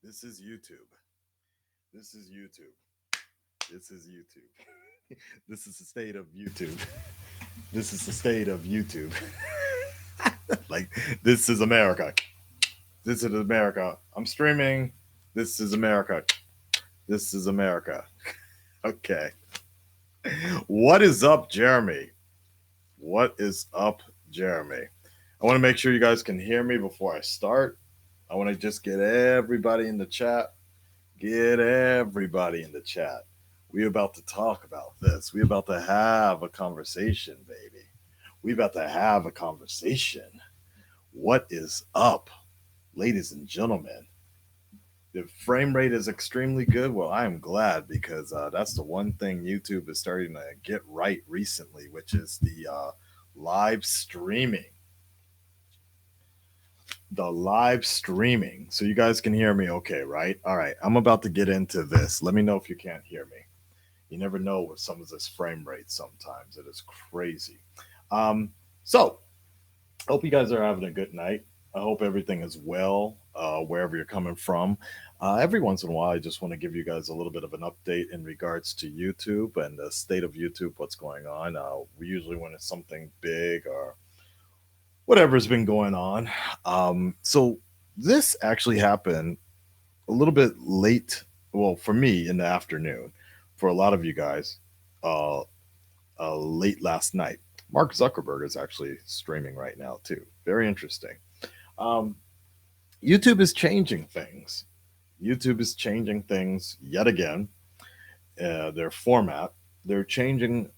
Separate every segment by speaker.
Speaker 1: This is YouTube. This is YouTube. This is YouTube. This is the state of YouTube. This is the state of YouTube. Like, this is America. This is America. I'm streaming. This is America. This is America. Okay. What is up, Jeremy? What is up, Jeremy? I want to make sure you guys can hear me before I start. I want to just get everybody in the chat. Get everybody in the chat. We about to talk about this. We about to have a conversation, baby. We about to have a conversation. What is up, ladies and gentlemen? The frame rate is extremely good. Well, I am glad because that's the one thing YouTube is starting to get right recently, which is the live streaming. The live streaming. So you guys can hear me okay, right? All right. I'm about to get into this. Let me know if you can't hear me. You never know with some of this frame rate sometimes. It is crazy. So hope you guys are having a good night. I hope everything is well wherever you're coming from. Every once in a while, I just want to give you guys a little bit of an update in regards to YouTube and the state of YouTube, what's going on. We usually, when it's something big or whatever's been going on. So this actually happened a little bit late. Well, for me in the afternoon, for a lot of you guys, uh, late last night. Mark Zuckerberg is actually streaming right now too. Very interesting. Um, YouTube is changing things. YouTube is changing things yet again. Their format. They're changing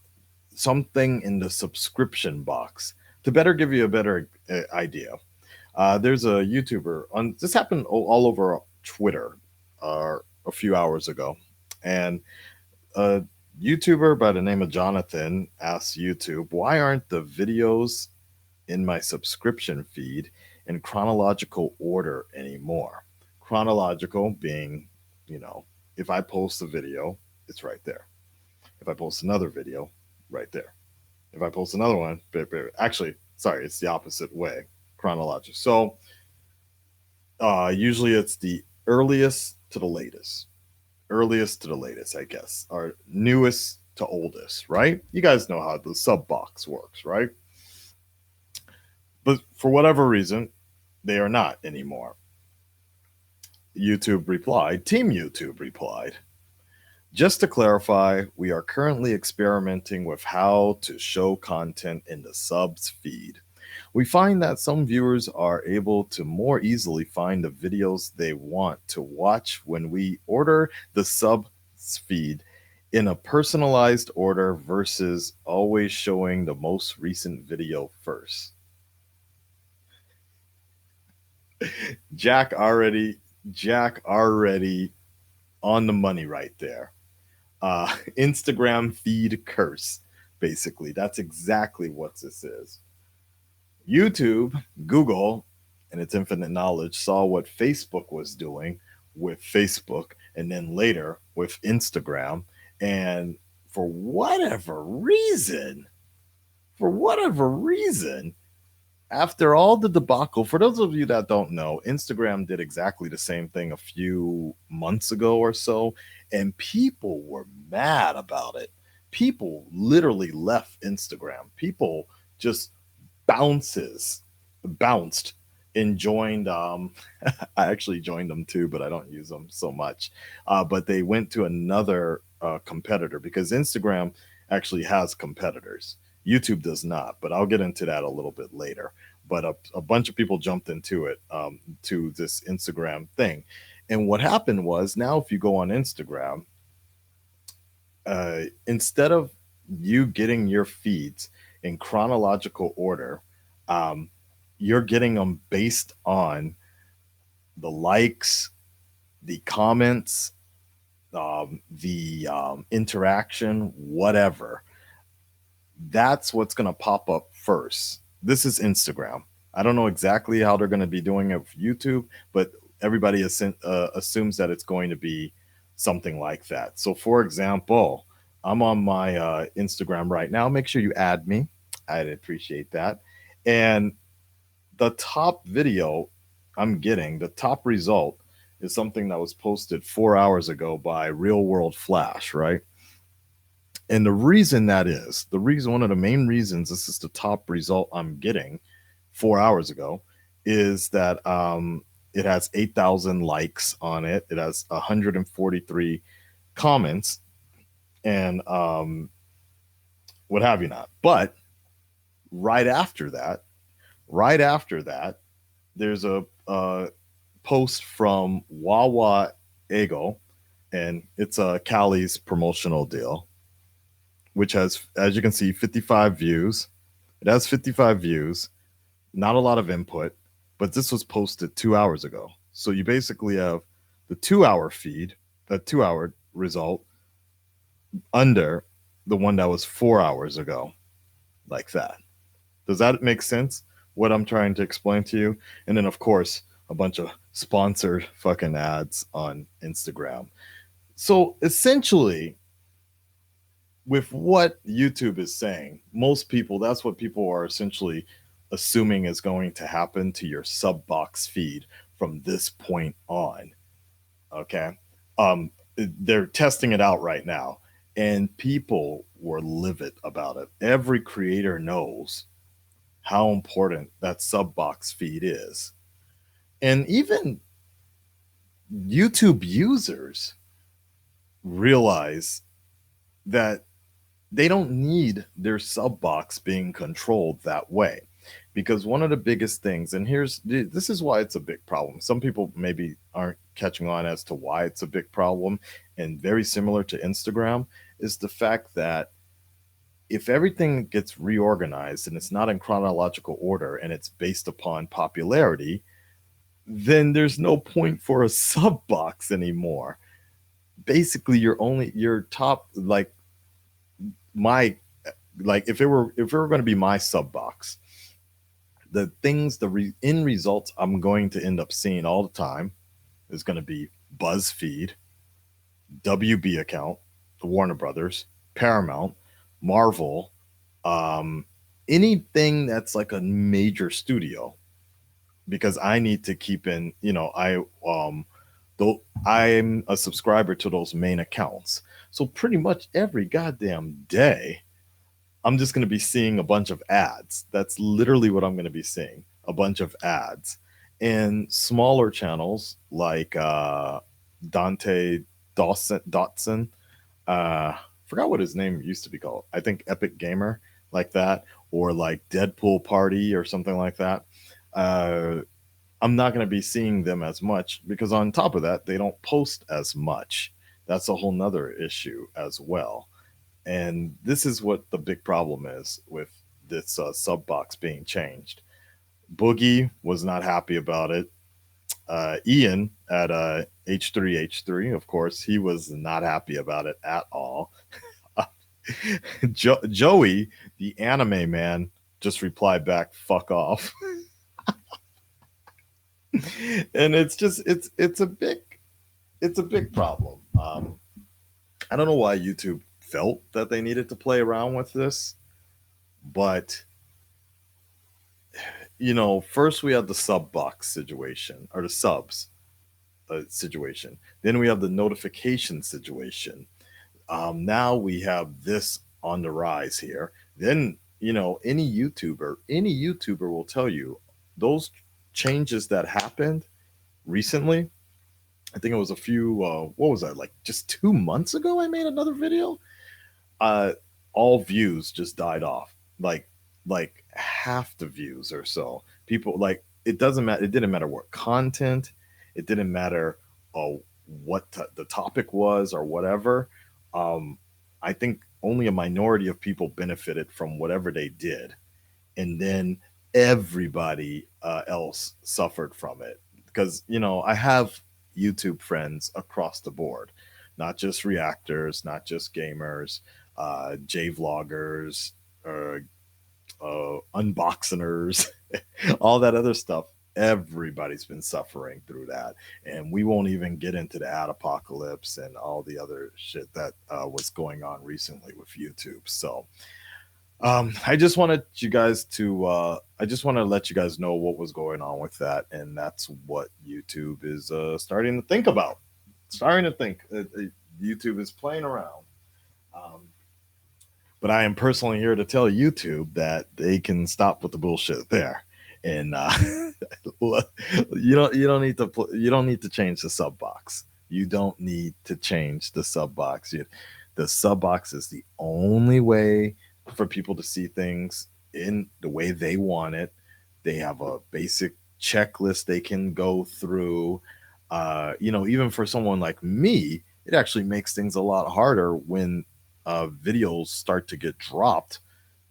Speaker 1: something in the subscription box to better give you a better idea. There's a YouTuber on this happened all over Twitter a few hours ago, and a YouTuber by the name of Jonathan asked YouTube, "Why aren't the videos in my subscription feed in chronological order anymore?" Chronological being, you know, if I post a video, it's right there. If I post another video, right there. If I post another one, actually, sorry, it's the opposite way, chronological. So usually it's the earliest to the latest, earliest to the latest, I guess, or newest to oldest, right? You guys know how the sub box works, right? But for whatever reason, they are not anymore. YouTube replied, Team YouTube replied, just to clarify, we are currently experimenting with how to show content in the subs feed. We find that some viewers are able to more easily find the videos they want to watch when we order the subs feed in a personalized order versus always showing the most recent video first. Jack already, Jack already on the money right there. Instagram feed curse, basically. That's exactly what this is. YouTube, Google, and its infinite knowledge saw what Facebook was doing with Facebook and then later with Instagram. And for whatever reason, for whatever reason, after all the debacle, for those of you that don't know, Instagram did exactly the same thing a few months ago or so, and people were mad about it. People literally left Instagram. People just bounces, bounced and joined. I actually joined them too, but I don't use them so much. But they went to another competitor because Instagram actually has competitors. YouTube does not, but I'll get into that a little bit later. But a bunch of people jumped into it, to this Instagram thing. And what happened was now, if you go on Instagram, instead of you getting your feeds in chronological order, um, you're getting them based on the likes, the comments, the interaction, whatever. That's what's going to pop up first. This is Instagram. I don't know exactly how they're going to be doing it with YouTube, but everybody assumes that it's going to be something like that. So, for example, I'm on my Instagram right now. Make sure you add me. I'd appreciate that. And the top video I'm getting, the top result is something that was posted 4 hours ago by Real World Flash, right? And the reason that is, one of the main reasons this is the top result I'm getting 4 hours ago is that it has 8,000 likes on it. It has 143 comments and what have you not. But right after that, there's a post from Wawa Ego, and it's a Cali's promotional deal, which has, as you can see, 55 views. It has 55 views, not a lot of input, but this was posted 2 hours ago. So you basically have the 2 hour feed, the 2 hour result under the one that was 4 hours ago, like that. Does that make sense? What I'm trying to explain to you? And then, of course, a bunch of sponsored fucking ads on Instagram. So essentially, with what YouTube is saying, most people, that's what people are essentially assuming is going to happen to your sub box feed from this point on. Okay. They're testing it out right now, and people were livid about it. Every creator knows how important that sub box feed is. And even YouTube users realize that they don't need their sub box being controlled that way. Because one of the biggest things, and this is why it's a big problem. Some people maybe aren't catching on as to why it's a big problem, and very similar to Instagram, is the fact that if everything gets reorganized and it's not in chronological order and it's based upon popularity, then there's no point for a sub box anymore. Basically, your top, like my, like if it were going to be my sub box, the things, end results I'm going to end up seeing all the time is going to be BuzzFeed, WB account, the Warner Brothers, Paramount, Marvel, um, anything that's like a major studio, because I need to keep in, though I'm a subscriber to those main accounts. So pretty much every goddamn day, I'm just going to be seeing a bunch of ads. That's literally what I'm going to be seeing, a bunch of ads. And smaller channels like Dante Dotson, forgot what his name used to be called. I think Epic Gamer, like that, or like Deadpool Party or something like that. Uh, I'm not going to be seeing them as much because on top of that, they don't post as much. That's a whole nother issue as well. And this is what the big problem is with this sub box being changed. Boogie was not happy about it. Ian at H3H3, of course, he was not happy about it at all. Joey, the anime man, just replied back, "Fuck off." And it's a big problem. I don't know why YouTube felt that they needed to play around with this, but first we have the sub box situation, or the subs situation. Then we have the notification situation. Now we have this on the rise here. Then any YouTuber will tell you those changes that happened recently. I think it was a few. What was that? Like just 2 months ago, I made another video. Uh, all views just died off. Like half the views or so. People, like, it doesn't matter. It didn't matter what content. It didn't matter what the topic was or whatever. Um, I think only a minority of people benefited from whatever they did, and then everybody else suffered from it. Because I have YouTube friends across the board, not just reactors, not just gamers, J vloggers, unboxiners, all that other stuff. Everybody's been suffering through that, and we won't even get into the ad apocalypse and all the other shit that was going on recently with YouTube. So I just wanted you guys to I just want to let you guys know what was going on with that, and that's what YouTube is starting to think about. Starting to think YouTube is playing around. Um, but I am personally here to tell YouTube that they can stop with the bullshit there, and you don't need to change the sub box. You don't need to change the sub box. The sub box is the only way for people to see things in the way they want it. They have a basic checklist they can go through. Even for someone like me, it actually makes things a lot harder when videos start to get dropped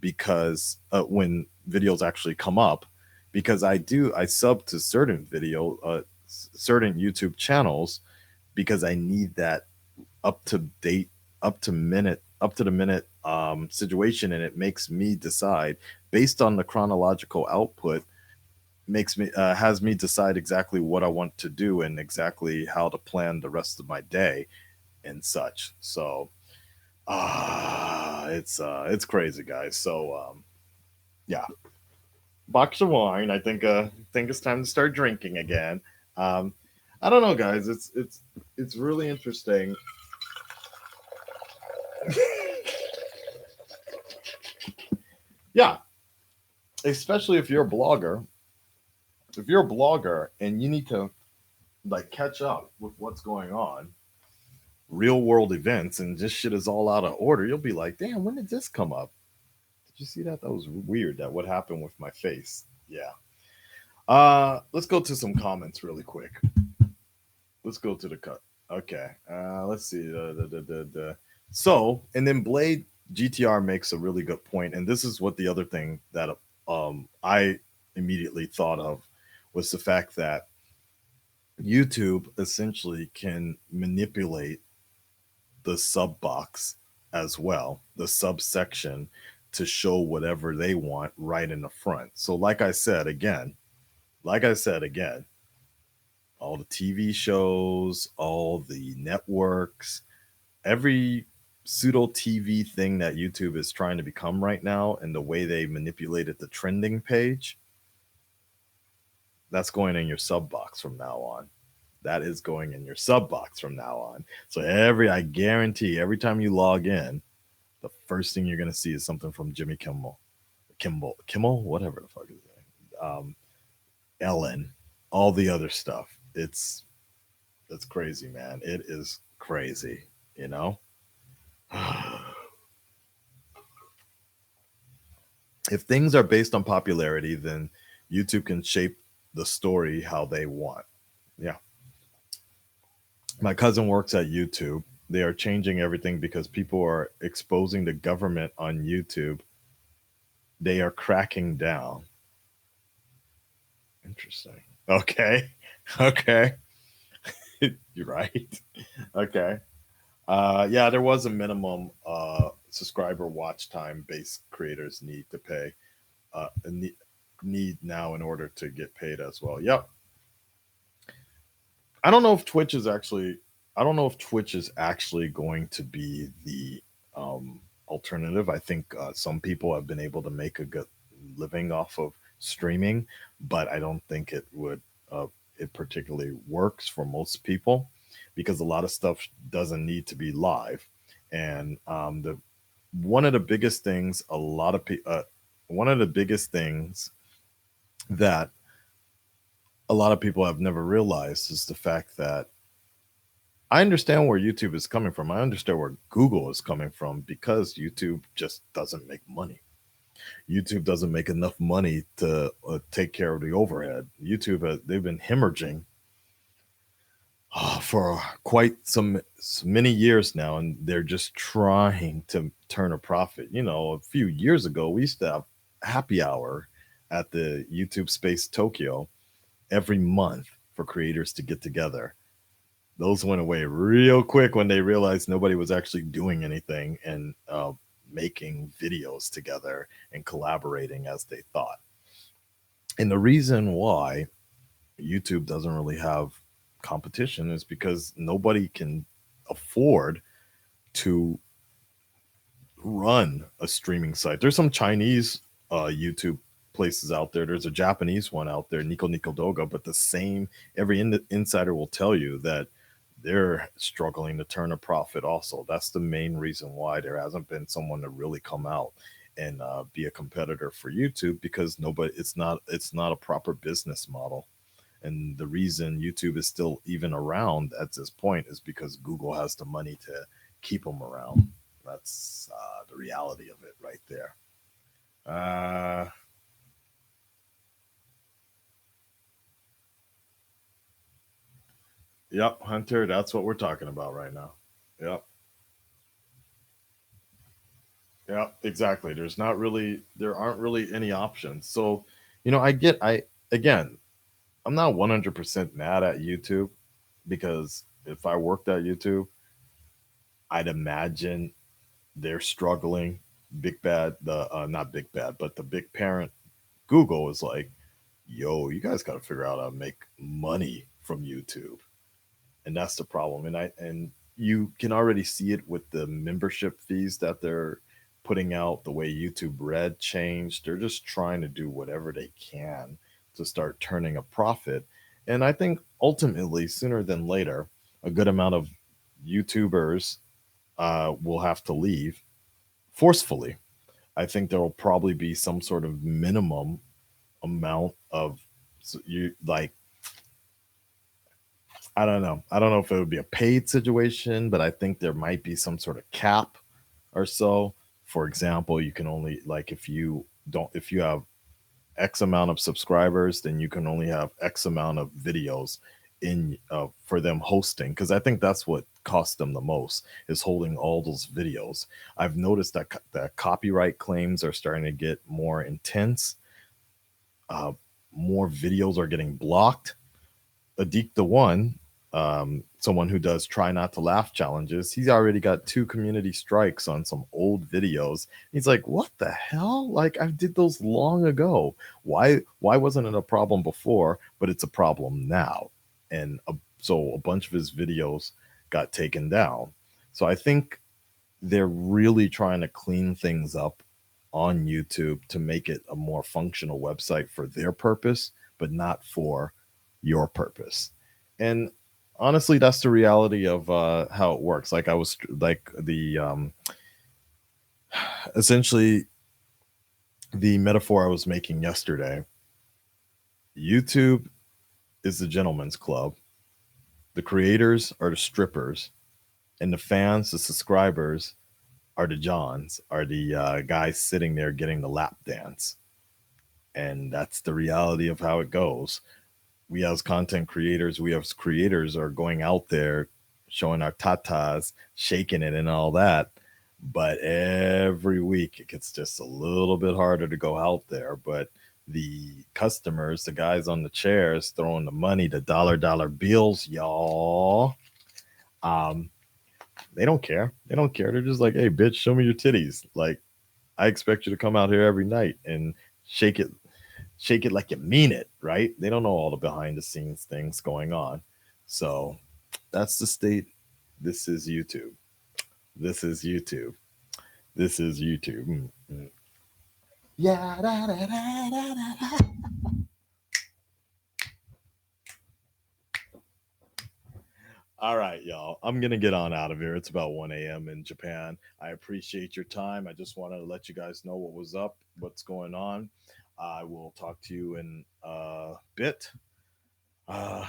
Speaker 1: because when videos actually come up, because I sub to certain YouTube channels because I need that up to date, up to the minute situation, and it makes me decide based on the chronological output, makes me has me decide exactly what I want to do and exactly how to plan the rest of my day and such. So it's crazy, guys. So yeah, box of wine. I think it's time to start drinking again. Um, I don't know, guys. It's really interesting. Yeah, especially if you're a blogger. If you're a blogger and you need to like catch up with what's going on, real world events, and this shit is all out of order, you'll be like, damn, when did this come up? Did you see that? That was weird. That what happened with my face. Yeah. Let's go to some comments really quick. Let's go to the cut. Okay. Let's see. So, and then Blade GTR makes a really good point, and this is what the other thing that I immediately thought of was the fact that YouTube essentially can manipulate the sub box as well, the subsection to show whatever they want right in the front. So, like I said again, all the TV shows, all the networks, every pseudo TV thing that YouTube is trying to become right now, and the way they manipulated the trending page, that's going in your sub box from now on. That is going in your sub box from now on. So I guarantee, every time you log in, the first thing you're gonna see is something from Jimmy Kimmel, whatever the fuck is his name, Ellen, all the other stuff. It's crazy, man. It is crazy, you know. If things are based on popularity, then YouTube can shape the story how they want. Yeah. My cousin works at YouTube. They are changing everything because people are exposing the government on YouTube. They are cracking down. Interesting. Okay. Okay. You're right. Okay. Yeah, there was a minimum subscriber watch time base creators need to pay need now in order to get paid as well. Yep. I don't know if Twitch is actually I don't know if Twitch is actually going to be the alternative. I think some people have been able to make a good living off of streaming, but I don't think it particularly works for most people because a lot of stuff doesn't need to be live. And the one of the biggest things a lot of people one of the biggest things that a lot of people have never realized is the fact that I understand where YouTube is coming from. I understand where Google is coming from because YouTube just doesn't make money. YouTube doesn't make enough money to take care of the overhead. They've been hemorrhaging for quite some many years now, and they're just trying to turn a profit. A few years ago, we used to have happy hour at the YouTube Space Tokyo every month for creators to get together. Those went away real quick when they realized nobody was actually doing anything and making videos together and collaborating as they thought. And the reason why YouTube doesn't really have competition is because nobody can afford to run a streaming site. There's some Chinese YouTube places out there. There's a Japanese one out there, Nico Nico Doga, but the same, every insider will tell you that they're struggling to turn a profit also. That's the main reason why there hasn't been someone to really come out and be a competitor for YouTube, because nobody, it's not a proper business model. And the reason YouTube is still even around at this point is because Google has the money to keep them around. That's the reality of it right there. Uh, yep, Hunter, that's what we're talking about right now. Yep, yep, exactly. There aren't really any options. So, again, I'm not 100% mad at YouTube, because if I worked at YouTube, I'd imagine they're struggling. Big Bad, the not Big Bad, but the big parent Google is like, yo, you guys got to figure out how to make money from YouTube, and that's the problem. And you can already see it with the membership fees that they're putting out, the way YouTube Red changed. They're just trying to do whatever they can to start turning a profit. And I think ultimately, sooner than later, a good amount of YouTubers will have to leave forcefully. I think there will probably be some sort of minimum amount of, you like, I don't know. I don't know if it would be a paid situation, but I think there might be some sort of cap or so. For example, you can only, like, if you have X amount of subscribers, then you can only have X amount of videos in for them hosting, because I think that's what costs them the most, is holding all those videos. I've noticed that that copyright claims are starting to get more intense. Uh, More videos are getting blocked. Adik the One, someone who does try not to laugh challenges, he's already got 2 community strikes on some old videos. He's like, what the hell? Like, I did those long ago. Why wasn't it a problem before, but it's a problem now? And so a bunch of his videos got taken down. So I think they're really trying to clean things up on YouTube to make it a more functional website for their purpose, but not for your purpose. And honestly, that's the reality of how it works. Like, I was like the essentially the metaphor I was making yesterday. YouTube is the gentleman's club. The creators are the strippers, and the fans, the subscribers, are the Johns, are the guys sitting there getting the lap dance. And that's the reality of how it goes. We as content creators, we as creators are going out there showing our tatas, shaking it and all that. But every week it gets just a little bit harder to go out there. But the customers, the guys on the chairs throwing the money, the dollar bills, y'all, um, they don't care. They don't care. They're just like, hey, bitch, show me your titties. Like, I expect you to come out here every night and shake it, shake it like you mean it, right? They don't know all the behind the scenes things going on. So that's the state. This is YouTube. This is YouTube. This is YouTube. Mm. Yeah. Da, da, da, da, da. All right, y'all. I'm gonna get on out of here. It's about 1 a.m. in Japan. I appreciate your time. I just wanted to let you guys know what was up, what's going on. I will talk to you in a bit. Uh,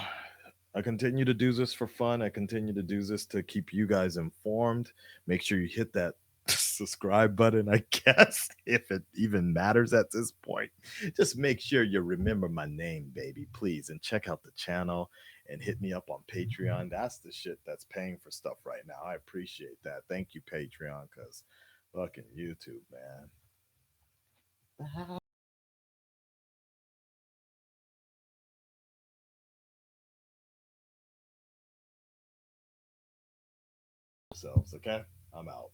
Speaker 1: I continue to do this for fun. I continue to do this to keep you guys informed. Make sure you hit that subscribe button, I guess, if it even matters at this point. Just make sure you remember my name, baby, please. And check out the channel and hit me up on Patreon. That's the shit that's paying for stuff right now. I appreciate that. Thank you, Patreon, because fucking YouTube, man. Yourselves, okay? I'm out.